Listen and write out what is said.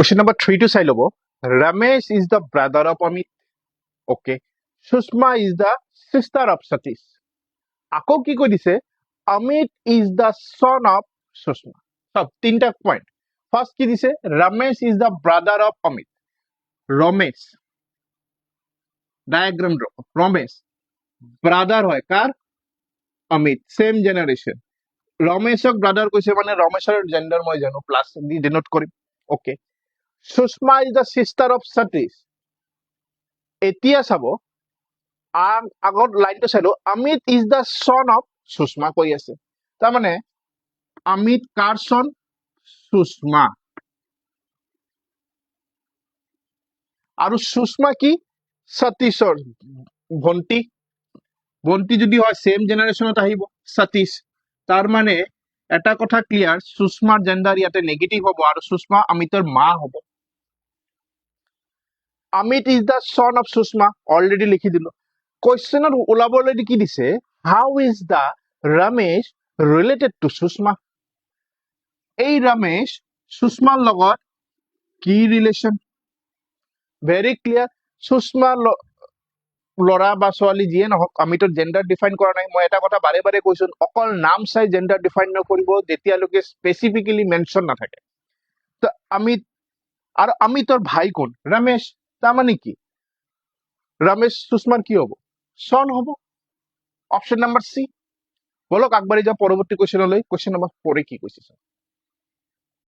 Question number 3 to চাই লব Ramesh is the brother of Amit. Okay. Sushma is the sister of Satish. আকৌ কি কৈ দিছে Amit is the son of Sushma. সব তিনটা পয়েন্ট ফার্স্ট কি দিছে Ramesh is the brother of Amit. Ramesh diagram draw Ramesh brother হয় কার Amit same generation Rameshক brother কৈছে মানে Rameshৰ জেন্ডাৰ মই জানো প্লাস দি ডিনোট কৰিম okay Sushma is the sister of Satish. এতিয়া চাব আগত লাইনটো চাইলো Amit is the son of Sushma কৈ আছে তাৰ মানে Amit কাৰ son Sushma আৰু Sushma কি Satishৰ ভন্টি ভন্টি যদি হয় সেম জেনাৰেশনত আহিব Satish তাৰ মানে এটা কথা ক্লিয়াৰ Sushmaৰ জেন্ডাৰ ইয়াতে নেগেটিভ হ'ব আৰু Sushma Amitৰ মা হ'ব Amit is the son of Sushma already লিখি দিলো কোৱেশ্চনৰ ওলাবলৈ কি দিছে how is the Ramesh related to Sushma এই Ramesh Sushmaৰ লগত কি ৰিলেশন very clear Sushma লৰা বা ছোৱালী যিয়ে নহওক Amitৰ জেন্ডাৰ ডিফাইন কৰা নাই মই এটা কথা বাৰে বাৰে কৈছো অকল নাম চাই জেন্ডাৰ ডিফাইন নকৰিব যেতিয়ালৈকে স্পেসিফিক্যালি মেনশন নাথাকে তো Amit আৰু Amitৰ ভাই কোন Ramesh তাৰ মানে কি Ramesh Sushmaৰ কি হ'ব son হ'ব অপশন নাম্বার সি বলক আগবাড়ি যাও পরবর্তী কোশ্চেনলৈ কোশ্চেন নাম্বার 4 এ কি কৈছে